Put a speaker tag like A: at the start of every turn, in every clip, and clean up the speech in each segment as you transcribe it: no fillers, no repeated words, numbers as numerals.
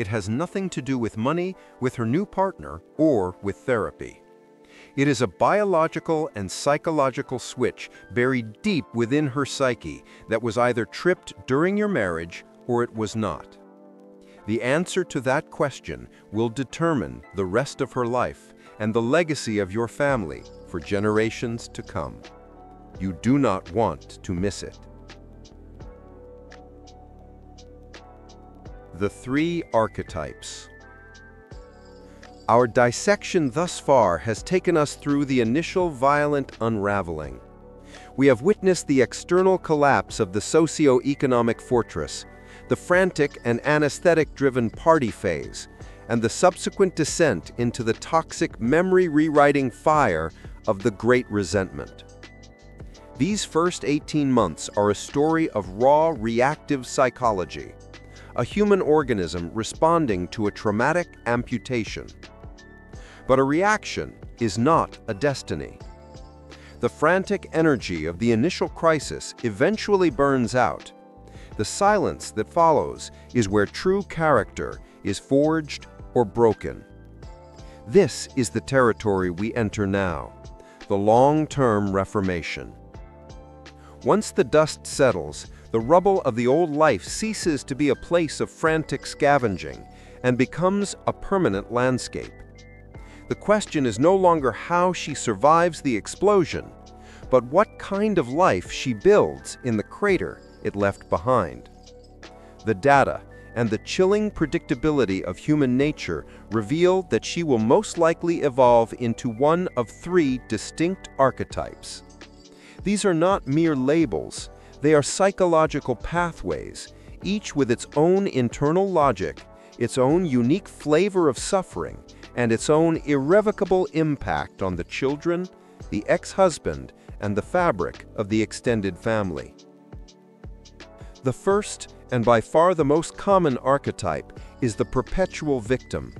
A: It has nothing to do with money, with her new partner, or with therapy. It is a biological and psychological switch buried deep within her psyche that was either tripped during your marriage or it was not. The answer to that question will determine the rest of her life and the legacy of your family for generations to come. You do not want to miss it. The Three Archetypes. Our dissection thus far has taken us through the initial violent unraveling. We have witnessed the external collapse of the socio-economic fortress, the frantic and anesthetic-driven party phase, and the subsequent descent into the toxic memory-rewriting fire of the Great Resentment. These first 18 months are a story of raw reactive psychology, a human organism responding to a traumatic amputation. But a reaction is not a destiny. The frantic energy of the initial crisis eventually burns out. The silence that follows is where true character is forged or broken. This is the territory we enter now, the long-term reformation. Once the dust settles, the rubble of the old life ceases to be a place of frantic scavenging and becomes a permanent landscape. The question is no longer how she survives the explosion, but what kind of life she builds in the crater it left behind. The data and the chilling predictability of human nature reveal that she will most likely evolve into one of three distinct archetypes. These are not mere labels, they are psychological pathways, each with its own internal logic, its own unique flavor of suffering, and its own irrevocable impact on the children, the ex-husband, and the fabric of the extended family. The first, and by far the most common archetype, is the perpetual victim.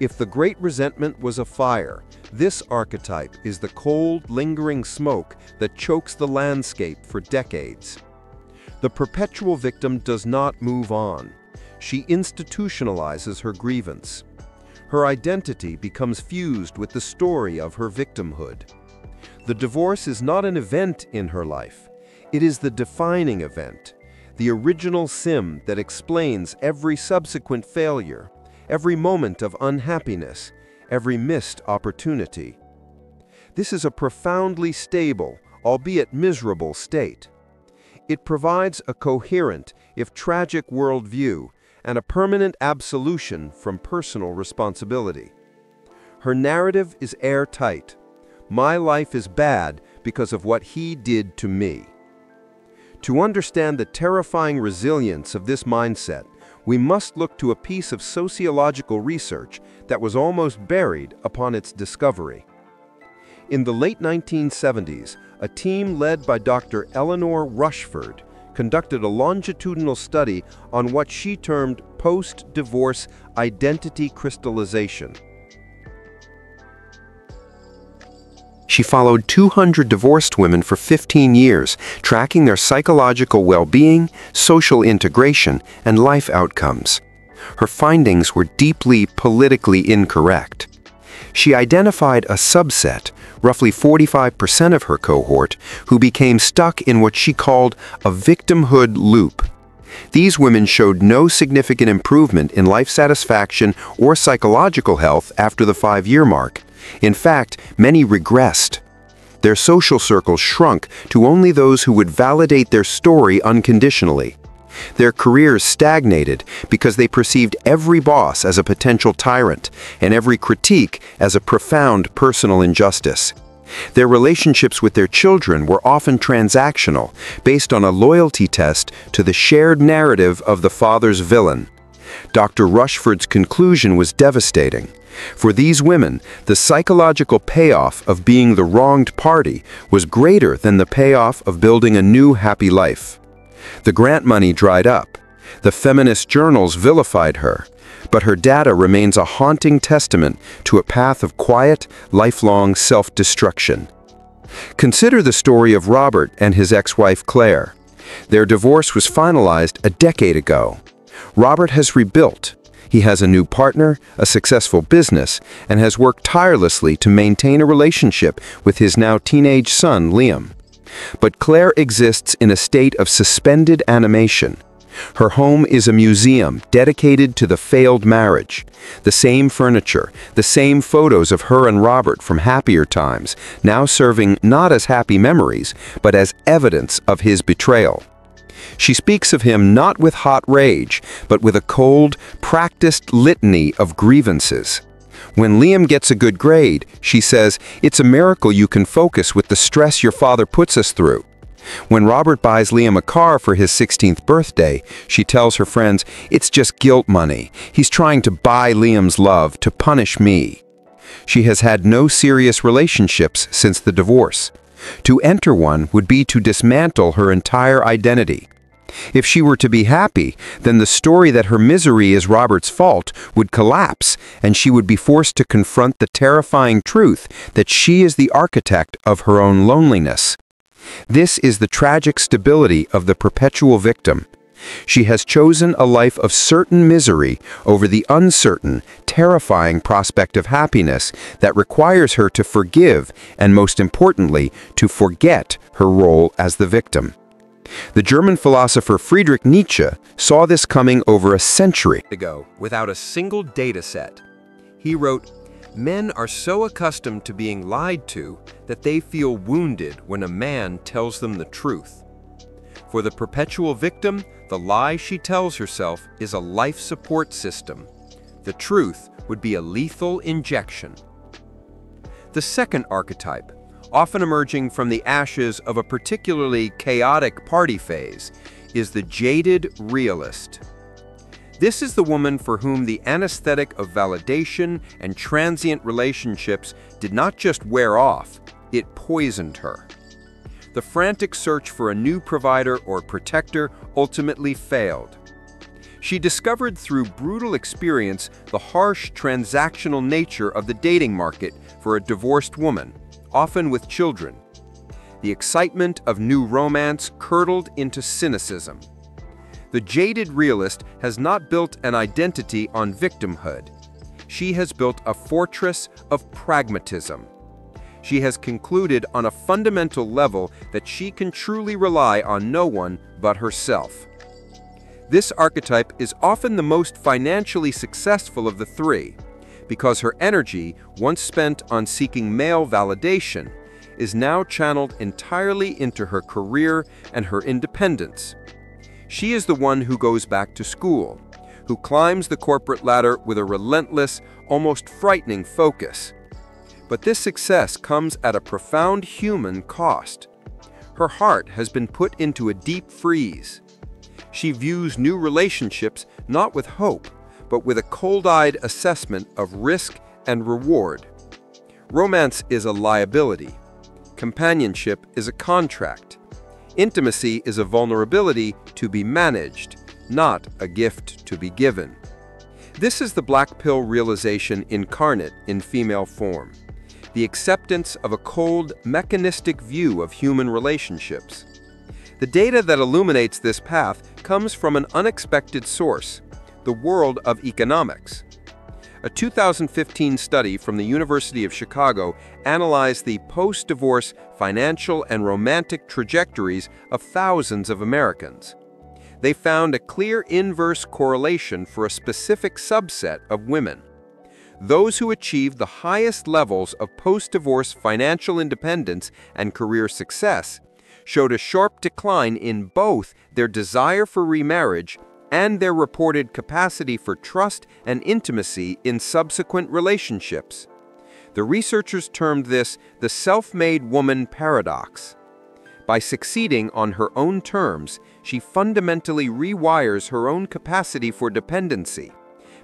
A: If the Great Resentment was a fire, this archetype is the cold, lingering smoke that chokes the landscape for decades. The perpetual victim does not move on. She institutionalizes her grievance. Her identity becomes fused with the story of her victimhood. The divorce is not an event in her life. It is the defining event, the original sim that explains every subsequent failure, every moment of unhappiness, every missed opportunity. This is a profoundly stable, albeit miserable state. It provides a coherent, if tragic, worldview and a permanent absolution from personal responsibility. Her narrative is airtight. My life is bad because of what he did to me. To understand the terrifying resilience of this mindset, we must look to a piece of sociological research that was almost buried upon its discovery. In the late 1970s, a team led by Dr. Eleanor Rushford conducted a longitudinal study on what she termed post-divorce identity crystallization. She followed 200 divorced women for 15 years, tracking their psychological well-being, social integration, and life outcomes. Her findings were deeply politically incorrect. She identified a subset, roughly 45% of her cohort, who became stuck in what she called a victimhood loop. These women showed no significant improvement in life satisfaction or psychological health after the 5-year mark. In fact, many regressed. Their social circles shrunk to only those who would validate their story unconditionally. Their careers stagnated because they perceived every boss as a potential tyrant and every critique as a profound personal injustice. Their relationships with their children were often transactional, based on a loyalty test to the shared narrative of the father's villain. Dr. Rushford's conclusion was devastating. For these women, the psychological payoff of being the wronged party was greater than the payoff of building a new happy life. The grant money dried up. The feminist journals vilified her, but her data remains a haunting testament to a path of quiet, lifelong self-destruction. Consider the story of Robert and his ex-wife Claire. Their divorce was finalized a decade ago. Robert has rebuilt. He has a new partner, a successful business, and has worked tirelessly to maintain a relationship with his now teenage son, Liam. But Claire exists in a state of suspended animation. Her home is a museum dedicated to the failed marriage. The same furniture, the same photos of her and Robert from happier times, now serving not as happy memories, but as evidence of his betrayal. She speaks of him not with hot rage, but with a cold, practiced litany of grievances. When Liam gets a good grade, she says, "It's a miracle you can focus with the stress your father puts us through." When Robert buys Liam a car for his 16th birthday, she tells her friends, "It's just guilt money. He's trying to buy Liam's love to punish me." She has had no serious relationships since the divorce. To enter one would be to dismantle her entire identity. If she were to be happy, then the story that her misery is Robert's fault would collapse, and she would be forced to confront the terrifying truth that she is the architect of her own loneliness. This is the tragic stability of the perpetual victim. She has chosen a life of certain misery over the uncertain, terrifying prospect of happiness that requires her to forgive and, most importantly, to forget her role as the victim. The German philosopher Friedrich Nietzsche saw this coming over a century ago without a single data set. He wrote, "Men are so accustomed to being lied to that they feel wounded when a man tells them the truth. For the perpetual victim, the lie she tells herself is a life support system. The truth would be a lethal injection." The second archetype, often emerging from the ashes of a particularly chaotic party phase, is the jaded realist. This is the woman for whom the anesthetic of validation and transient relationships did not just wear off, it poisoned her. The frantic search for a new provider or protector ultimately failed. She discovered through brutal experience the harsh transactional nature of the dating market for a divorced woman, often with children. The excitement of new romance curdled into cynicism. The jaded realist has not built an identity on victimhood. She has built a fortress of pragmatism. She has concluded on a fundamental level that she can truly rely on no one but herself. This archetype is often the most financially successful of the three, because her energy, once spent on seeking male validation, is now channeled entirely into her career and her independence. She is the one who goes back to school, who climbs the corporate ladder with a relentless, almost frightening focus. But this success comes at a profound human cost. Her heart has been put into a deep freeze. She views new relationships not with hope, but with a cold-eyed assessment of risk and reward. Romance is a liability. Companionship is a contract. Intimacy is a vulnerability to be managed, not a gift to be given. This is the black pill realization incarnate in female form, the acceptance of a cold, mechanistic view of human relationships. The data that illuminates this path comes from an unexpected source, the world of economics. A 2015 study from the University of Chicago analyzed the post-divorce financial and romantic trajectories of thousands of Americans. They found a clear inverse correlation for a specific subset of women. Those who achieved the highest levels of post-divorce financial independence and career success showed a sharp decline in both their desire for remarriage and their reported capacity for trust and intimacy in subsequent relationships. The researchers termed this the self-made woman paradox. By succeeding on her own terms, she fundamentally rewires her own capacity for dependency,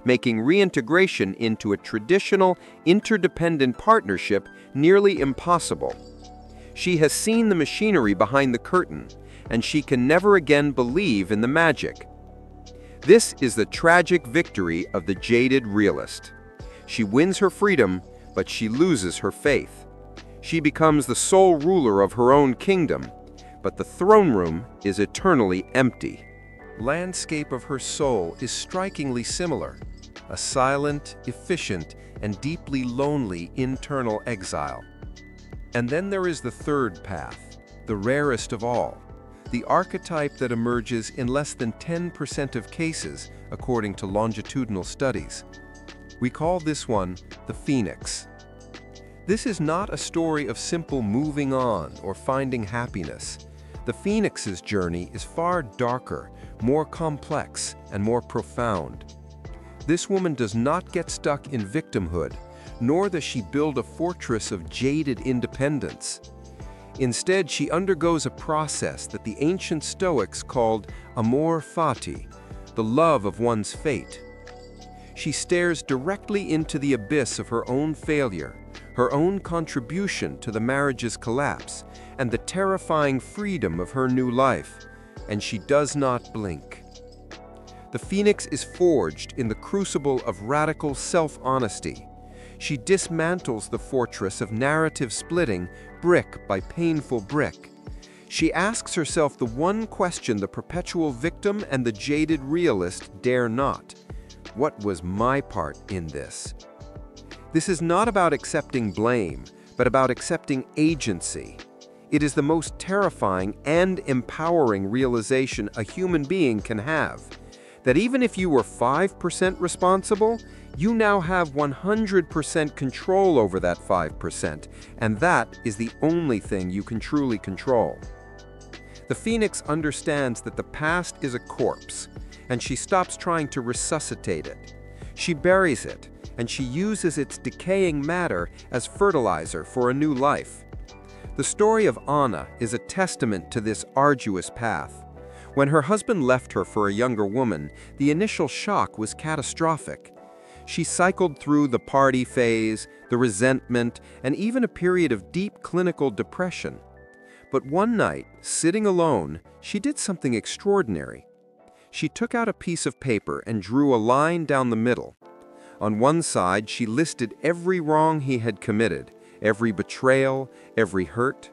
A: making reintegration into a traditional, interdependent partnership nearly impossible. She has seen the machinery behind the curtain, and she can never again believe in the magic. This is the tragic victory of the jaded realist. She wins her freedom, but she loses her faith. She becomes the sole ruler of her own kingdom, but the throne room is eternally empty. Landscape of her soul is strikingly similar. a silent, efficient, and deeply lonely internal exile. And then there is the third path, the rarest of all, the archetype that emerges in less than 10% of cases, according to longitudinal studies. We call this one the Phoenix. This is not a story of simple moving on or finding happiness. The Phoenix's journey is far darker, more complex, and more profound. This woman does not get stuck in victimhood, nor does she build a fortress of jaded independence. Instead, she undergoes a process that the ancient Stoics called amor fati, the love of one's fate. She stares directly into the abyss of her own failure, her own contribution to the marriage's collapse, and the terrifying freedom of her new life, and she does not blink. The Phoenix is forged in the crucible of radical self-honesty. She dismantles the fortress of narrative splitting brick by painful brick. She asks herself the one question the perpetual victim and the jaded realist dare not. What was my part in this? This is not about accepting blame, but about accepting agency. It is the most terrifying and empowering realization a human being can have, that even if you were 5% responsible, you now have 100% control over that 5%, and that is the only thing you can truly control. The Phoenix understands that the past is a corpse, and she stops trying to resuscitate it. She buries it, and she uses its decaying matter as fertilizer for a new life. The story of Anna is a testament to this arduous path. When her husband left her for a younger woman, the initial shock was catastrophic. She cycled through the party phase, the resentment, and even a period of deep clinical depression. But one night, sitting alone, she did something extraordinary. She took out a piece of paper and drew a line down the middle. On one side, she listed every wrong he had committed, every betrayal, every hurt.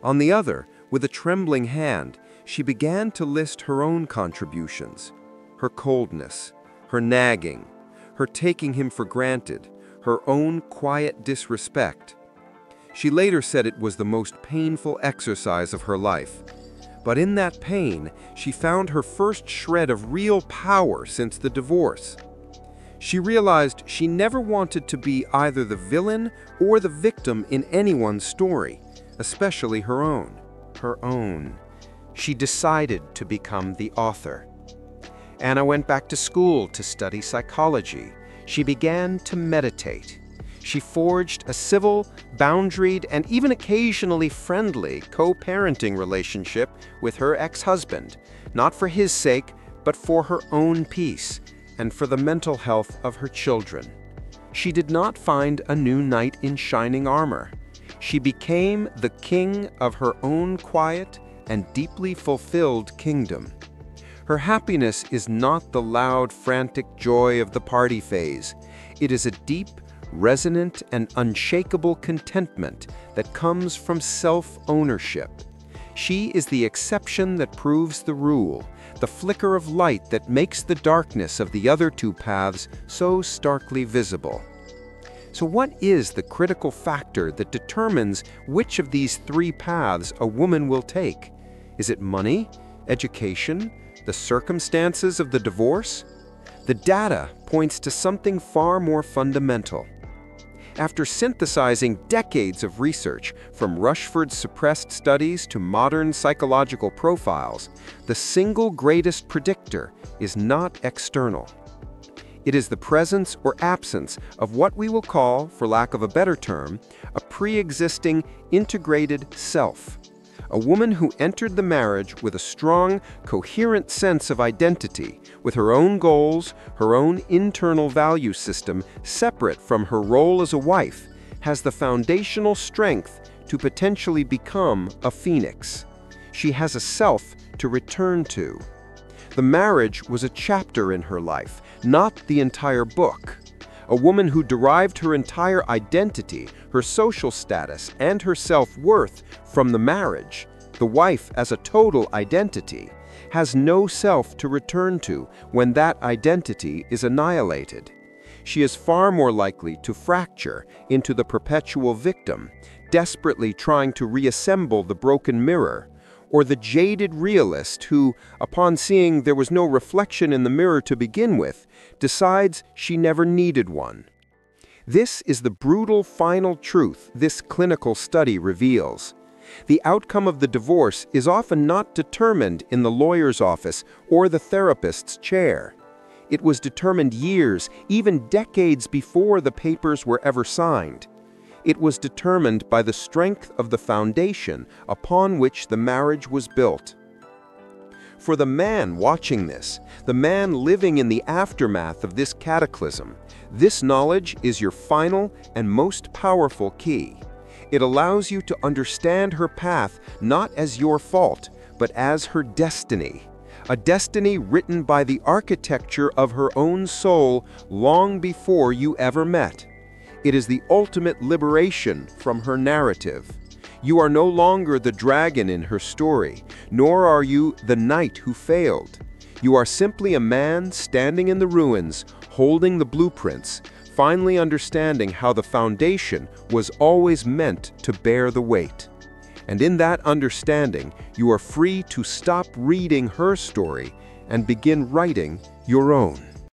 A: On the other, with a trembling hand, she began to list her own contributions, her coldness, her nagging, her taking him for granted, her own quiet disrespect. She later said it was the most painful exercise of her life. But in that pain, she found her first shred of real power since the divorce. She realized she never wanted to be either the villain or the victim in anyone's story, especially her own. Her own. She decided to become the author. Anna went back to school to study psychology. She began to meditate. She forged a civil, boundaried, and even occasionally friendly co-parenting relationship with her ex-husband, not for his sake, but for her own peace and for the mental health of her children. She did not find a new knight in shining armor. She became the king of her own quiet and deeply fulfilled kingdom. Her happiness is not the loud, frantic joy of the party phase. It is a deep, resonant, and unshakable contentment that comes from self-ownership. She is the exception that proves the rule, the flicker of light that makes the darkness of the other two paths so starkly visible. So what is the critical factor that determines which of these three paths a woman will take? Is it money, education, the circumstances of the divorce? The data points to something far more fundamental. After synthesizing decades of research, from Rushford's suppressed studies to modern psychological profiles, the single greatest predictor is not external. It is the presence or absence of what we will call, for lack of a better term, a pre-existing integrated self. A woman who entered the marriage with a strong, coherent sense of identity, with her own goals, her own internal value system separate from her role as a wife, has the foundational strength to potentially become a phoenix. She has a self to return to. The marriage was a chapter in her life, not the entire book. A woman who derived her entire identity, her social status, and her self-worth from the marriage, the wife as a total identity, has no self to return to when that identity is annihilated. She is far more likely to fracture into the perpetual victim, desperately trying to reassemble the broken mirror, or the jaded realist who, upon seeing there was no reflection in the mirror to begin with, decides she never needed one. This is the brutal final truth this clinical study reveals. The outcome of the divorce is often not determined in the lawyer's office or the therapist's chair. It was determined years, even decades before the papers were ever signed. It was determined by the strength of the foundation upon which the marriage was built. For the man watching this, the man living in the aftermath of this cataclysm, this knowledge is your final and most powerful key. It allows you to understand her path not as your fault, but as her destiny. A destiny written by the architecture of her own soul long before you ever met. It is the ultimate liberation from her narrative. You are no longer the dragon in her story, nor are you the knight who failed. You are simply a man standing in the ruins, holding the blueprints, finally understanding how the foundation was always meant to bear the weight. And in that understanding, you are free to stop reading her story and begin writing your own.